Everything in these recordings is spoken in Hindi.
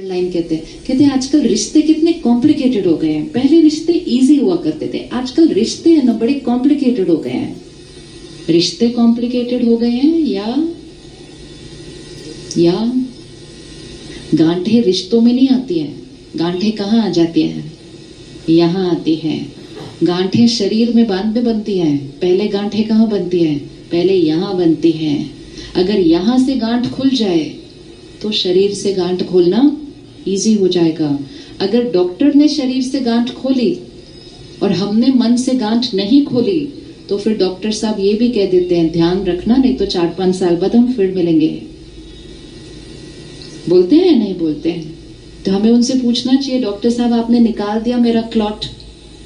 लाइन कहते हैं आजकल रिश्ते कितने कॉम्प्लिकेटेड हो गए हैं। पहले रिश्ते इजी हुआ करते थे, आजकल रिश्ते है ना बड़े कॉम्प्लिकेटेड हो गए हैं। रिश्ते कॉम्प्लिकेटेड हो गए हैं या गांठें रिश्तों में नहीं आती है। गांठें कहाँ आ जाती है? यहाँ आती है। गांठें शरीर में बाद में बनती है, पहले गांठें कहाँ बनती है? पहले यहाँ बनती है। अगर यहाँ से गांठ खुल जाए तो शरीर से गांठ खोलना इजी हो जाएगा। अगर डॉक्टर ने शरीर से गांठ खोली और हमने मन से गांठ नहीं खोली तो फिर डॉक्टर साहब ये भी कह देते हैं ध्यान रखना, नहीं तो 4-5 साल बाद हम फिर मिलेंगे। बोलते हैं नहीं बोलते हैं? तो हमें उनसे पूछना चाहिए डॉक्टर साहब आपने निकाल दिया मेरा क्लॉट,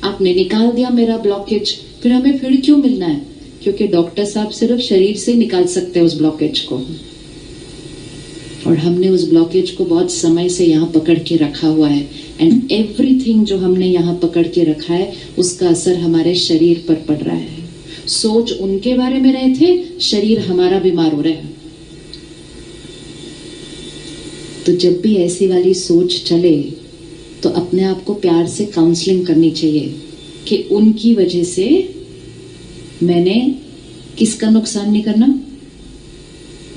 आपने निकाल दिया मेरा ब्लॉकेज, फिर हमें फिर क्यों मिलना है? क्योंकि डॉक्टर साहब सिर्फ शरीर से निकाल सकते हैं उस ब्लॉकेज को, और हमने उस ब्लॉकेज को बहुत समय से यहाँ पकड़ के रखा हुआ है। एंड एवरीथिंग जो हमने यहाँ पकड़ के रखा है उसका असर हमारे शरीर पर पड़ रहा है। सोच उनके बारे में रहे थे, शरीर हमारा बीमार हो रहा है। तो जब भी ऐसी वाली सोच चले तो अपने आप को प्यार से काउंसलिंग करनी चाहिए कि उनकी वजह से मैंने किसका नुकसान नहीं करना,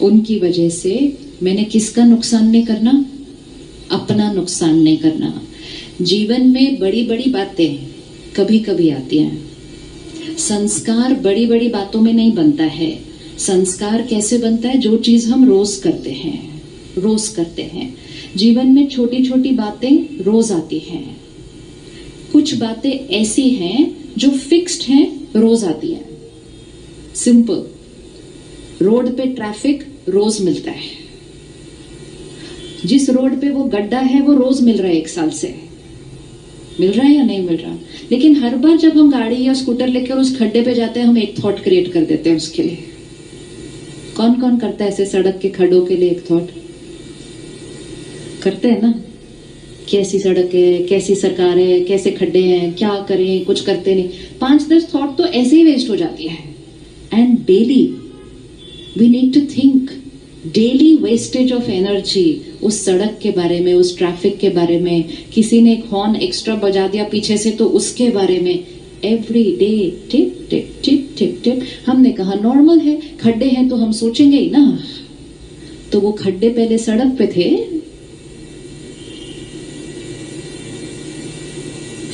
उनकी वजह से मैंने किसका नुकसान नहीं करना, अपना नुकसान नहीं करना। जीवन में बड़ी बड़ी बातें कभी कभी आती हैं। संस्कार बड़ी बड़ी बातों में नहीं बनता है। संस्कार कैसे बनता है? जो चीज हम रोज करते हैं। जीवन में छोटी छोटी बातें रोज आती हैं। कुछ बातें ऐसी हैं जो फिक्स्ड हैं, रोज आती हैं। सिंपल, रोड पे ट्रैफिक रोज मिलता है। जिस रोड पे वो गड्ढा है वो रोज मिल रहा है, 1 साल से मिल रहा है या नहीं मिल रहा। लेकिन हर बार जब हम गाड़ी या स्कूटर लेकर उस खड्डे पे जाते हैं हम एक थॉट क्रिएट कर देते हैं उसके लिए। कौन कौन करता है ऐसे सड़क के खड्डों के लिए एक थॉट करते हैं ना? कैसी सड़क है, कैसी सरकार है, कैसे खड्डे हैं, क्या करें, कुछ करते नहीं। 5-10 थॉट तो ऐसे ही वेस्ट हो जाती है। And daily we need to think, daily wastage of energy उस सड़क के बारे में, उस ट्रैफिक के बारे में, किसी ने एक हॉर्न एक्स्ट्रा बजा दिया पीछे से तो उसके बारे में। Every day tip tip tip tip tip. हमने कहा नॉर्मल है, खड्डे हैं तो हम सोचेंगे ही ना। तो वो खड्डे पहले सड़क पे थे,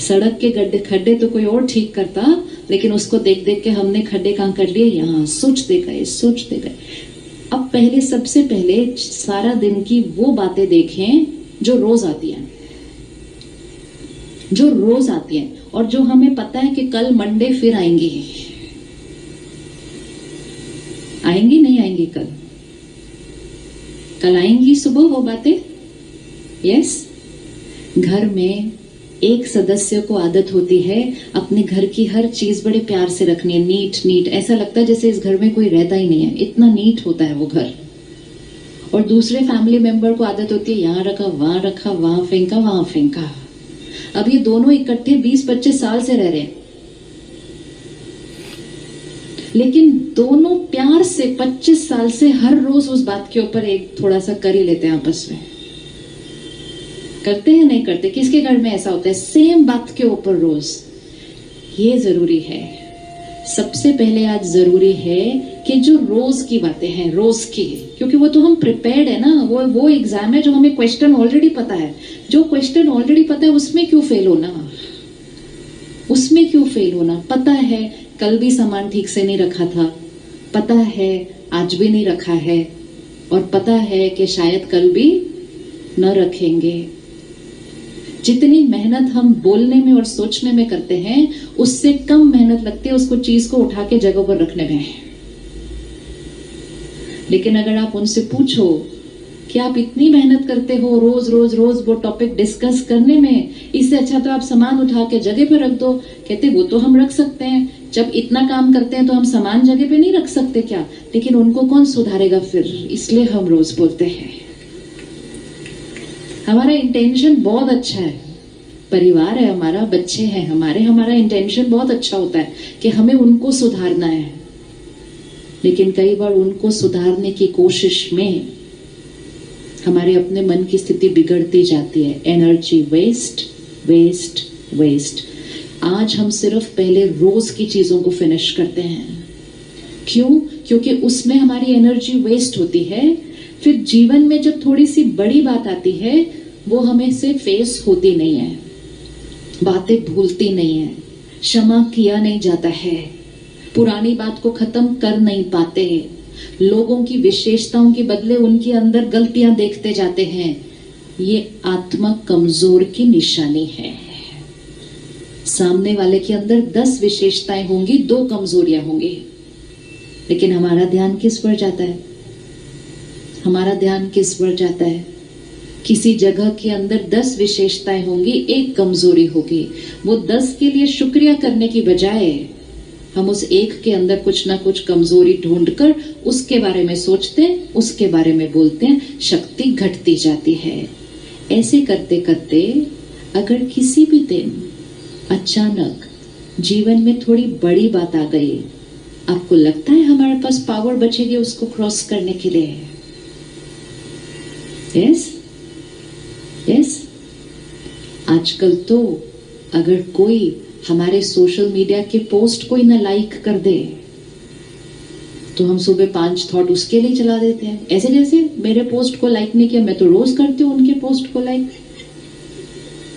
सड़क के खड्डे तो कोई और ठीक करता, लेकिन उसको देख देख के हमने खड्डे कहाँ कर लिए? यहाँ। सोचते गए। अब पहले, सबसे पहले सारा दिन की वो बातें देखें जो रोज आती हैं, और जो हमें पता है कि कल मंडे फिर आएंगी नहीं आएंगी, कल आएंगी सुबह वो बातें। यस, घर में एक सदस्य को आदत होती है अपने घर की हर चीज बड़े प्यार से रखनी है, नीट। ऐसा लगता है जैसे इस घर में कोई रहता ही नहीं है, इतना नीट होता है वो घर। और दूसरे फैमिली मेंबर को आदत होती है यहाँ रखा, वहां फेंका। अब ये दोनों इकट्ठे 20-25 साल से रह रहे हैं, लेकिन दोनों प्यार से 25 साल से हर रोज उस बात के ऊपर एक थोड़ा सा कर ही लेते हैं आपस में। करते हैं नहीं करते? किसके घर में ऐसा होता है? सेम बात के ऊपर रोज। ये जरूरी है। सबसे पहले आज जरूरी है कि जो रोज की बातें हैं, रोज की, क्योंकि वो तो हम प्रिपेयर्ड है ना। वो एग्जाम है जो हमें क्वेश्चन ऑलरेडी पता है। जो क्वेश्चन ऑलरेडी पता है उसमें क्यों फेल होना? पता है कल भी सामान ठीक से नहीं रखा था, पता है आज भी नहीं रखा है, और पता है कि शायद कल भी न रखेंगे। जितनी मेहनत हम बोलने में और सोचने में करते हैं उससे कम मेहनत लगती है उसको चीज को उठा के जगह पर रखने में। लेकिन अगर आप उनसे पूछो कि आप इतनी मेहनत करते हो रोज वो टॉपिक डिस्कस करने में, इससे अच्छा तो आप सामान उठा के जगह पे रख दो। कहते वो तो हम रख सकते हैं, जब इतना काम करते हैं तो हम सामान जगह पे नहीं रख सकते क्या? लेकिन उनको कौन सुधारेगा फिर? इसलिए हम रोज बोलते हैं। हमारा इंटेंशन बहुत अच्छा है, परिवार है हमारा, बच्चे हैं हमारा इंटेंशन बहुत अच्छा होता है कि हमें उनको सुधारना है। लेकिन कई बार उनको सुधारने की कोशिश में हमारे अपने मन की स्थिति बिगड़ती जाती है। Energy waste waste waste. आज हम सिर्फ पहले रोज की चीजों को फिनिश करते हैं। क्यों? क्योंकि उसमें हमारी एनर्जी वेस्ट होती है। फिर जीवन में जब थोड़ी सी बड़ी बात आती है वो हमें से फेस होती नहीं है, बातें भूलती नहीं है, क्षमा किया नहीं जाता है, पुरानी बात को खत्म कर नहीं पाते, लोगों की विशेषताओं के बदले उनके अंदर गलतियां देखते जाते हैं। ये आत्मा कमजोर की निशानी है। सामने वाले के अंदर 10 विशेषताएं होंगी, 2 कमजोरियां होंगी, लेकिन हमारा ध्यान किस पर जाता है? हमारा ध्यान किस पर जाता है? किसी जगह के अंदर 10 विशेषताएं होंगी, 1 कमजोरी होगी। वो 10 के लिए शुक्रिया करने की बजाय हम उस 1 के अंदर कुछ ना कुछ कमजोरी ढूंढकर उसके बारे में सोचते हैं, उसके बारे में बोलते हैं, शक्ति घटती जाती है। ऐसे करते करते अगर किसी भी दिन अचानक जीवन में थोड़ी बड़ी बात आ गई, आपको लगता है हमारे पास पावर बचेगी उसको क्रॉस करने के लिए? Yes yes. आजकल तो अगर कोई हमारे सोशल मीडिया के पोस्ट कोई ना लाइक कर दे तो हम सुबह 5 थॉट उसके लिए चला देते हैं। ऐसे जैसे मेरे पोस्ट को लाइक नहीं किया, मैं तो रोज करती हूँ उनके पोस्ट को लाइक।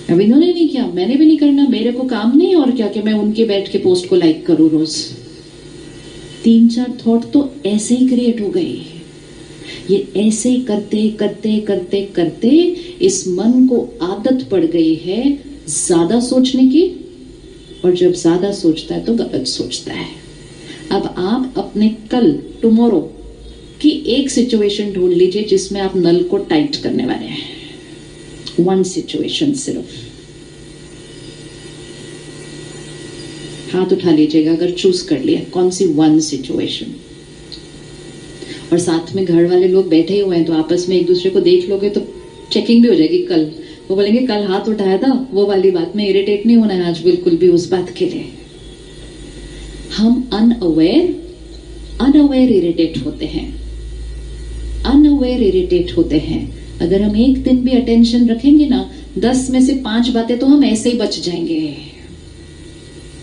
अब इन्होंने नहीं किया, मैंने भी नहीं करना, मेरे को काम नहीं और क्या कि मैं उनके बैठ के पोस्ट को लाइक करूँ रोज। 3-4 थॉट तो ऐसे ही क्रिएट हो गए। ये ऐसे ही करते करते करते करते इस मन को आदत पड़ गई है ज्यादा सोचने की, और जब ज्यादा सोचता है तो गलत सोचता है। अब आप अपने कल टुमारो की एक सिचुएशन ढूंढ लीजिए जिसमें आप नल को टाइट करने वाले हैं। 1 सिचुएशन सिर्फ। हाथ उठा लीजिएगा अगर चूज कर लिया कौन सी 1 सिचुएशन। और साथ में घर वाले लोग बैठे हुए हैं तो आपस में एक दूसरे को देख लोगे तो चेकिंग भी हो जाएगी। कल वो बोलेंगे कल हाथ उठाया था, वो वाली बात में इरिटेट नहीं होना है आज बिल्कुल भी उस बात के लिए। हम अनअवेयर इरिटेट होते हैं, अनअवेयर इरिटेट होते हैं। अगर हम एक दिन भी अटेंशन रखेंगे ना, 10 में से 5 बातें तो हम ऐसे ही बच जाएंगे।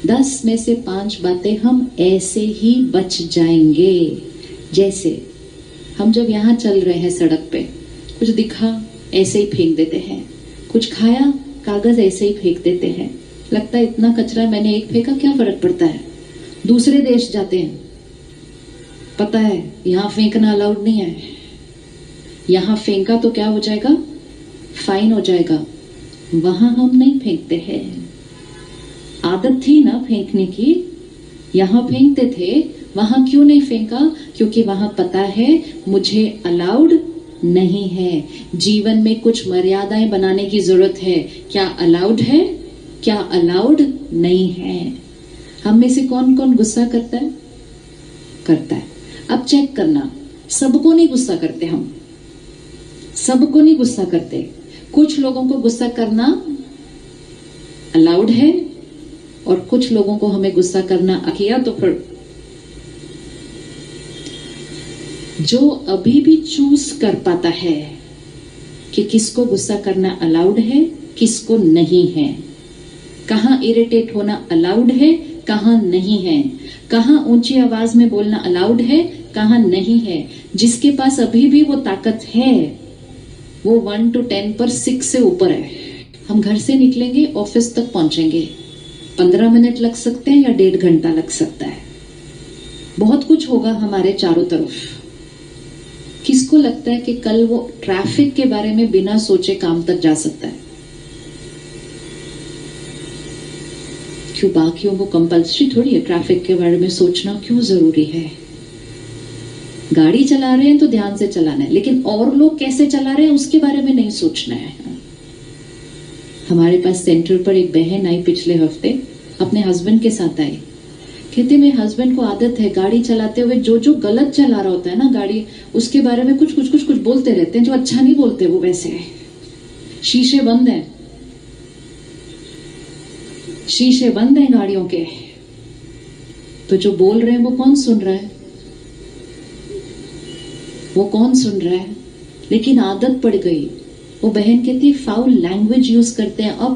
10 में से 5 बातें हम ऐसे ही बच जाएंगे। जैसे हम जब यहाँ चल रहे हैं सड़क पे, कुछ दिखा ऐसे ही फेंक देते हैं, कुछ खाया कागज ऐसे ही फेंक देते हैं, लगता है इतना कचरा मैंने एक फेंका क्या फर्क पड़ता है। दूसरे देश जाते हैं, पता है यहाँ फेंकना अलाउड नहीं है, यहाँ फेंका तो क्या हो जाएगा, फाइन हो जाएगा। वहां हम नहीं फेंकते हैं, आदत थी ना फेंकने की, यहाँ फेंकते थे, वहां क्यों नहीं फेंका? क्योंकि वहां पता है मुझे अलाउड नहीं है। जीवन में कुछ मर्यादाएं बनाने की जरूरत है। क्या अलाउड है, क्या अलाउड नहीं है? हम में से कौन कौन गुस्सा करता है? करता है। अब चेक करना, सबको नहीं गुस्सा करते हम, सबको नहीं गुस्सा करते। कुछ लोगों को गुस्सा करना अलाउड है और कुछ लोगों को हमें गुस्सा करना किया तो फिर जो अभी भी चूज कर पाता है कि किसको गुस्सा करना अलाउड है, किसको नहीं है, कहां इरिटेट होना अलाउड है, कहां नहीं है, कहां ऊंची आवाज में बोलना अलाउड है, कहां नहीं है, जिसके पास अभी भी वो ताकत है वो 1 to 10 पर 6 से ऊपर है। हम घर से निकलेंगे, ऑफिस तक पहुंचेंगे, 15 मिनट लग सकते हैं या 1.5 घंटा लग सकता है। बहुत कुछ होगा हमारे चारों तरफ। किसको लगता है कि कल वो ट्रैफिक के बारे में बिना सोचे काम तक जा सकता है? क्यों? बाकियों को कंपल्सरी थोड़ी है ट्रैफिक के बारे में सोचना, क्यों जरूरी है? गाड़ी चला रहे हैं तो ध्यान से चलाना है, लेकिन और लोग कैसे चला रहे हैं उसके बारे में नहीं सोचना है। हमारे पास सेंटर पर एक बहन आई पिछले हफ्ते, अपने हस्बैंड के साथ आई। कहते मेरे हस्बैंड को आदत है गाड़ी चलाते हुए जो गलत चला रहा होता है ना गाड़ी, उसके बारे में कुछ बोलते रहते हैं, जो अच्छा नहीं बोलते वो वैसे। शीशे बंद हैं, शीशे बंद हैं गाड़ियों के, तो जो बोल रहे हैं वो कौन सुन रहा है? वो कौन सुन रहा है? लेकिन आदत पड़ गई। वो बहन कहती है फाउल लैंग्वेज यूज करते हैं। अब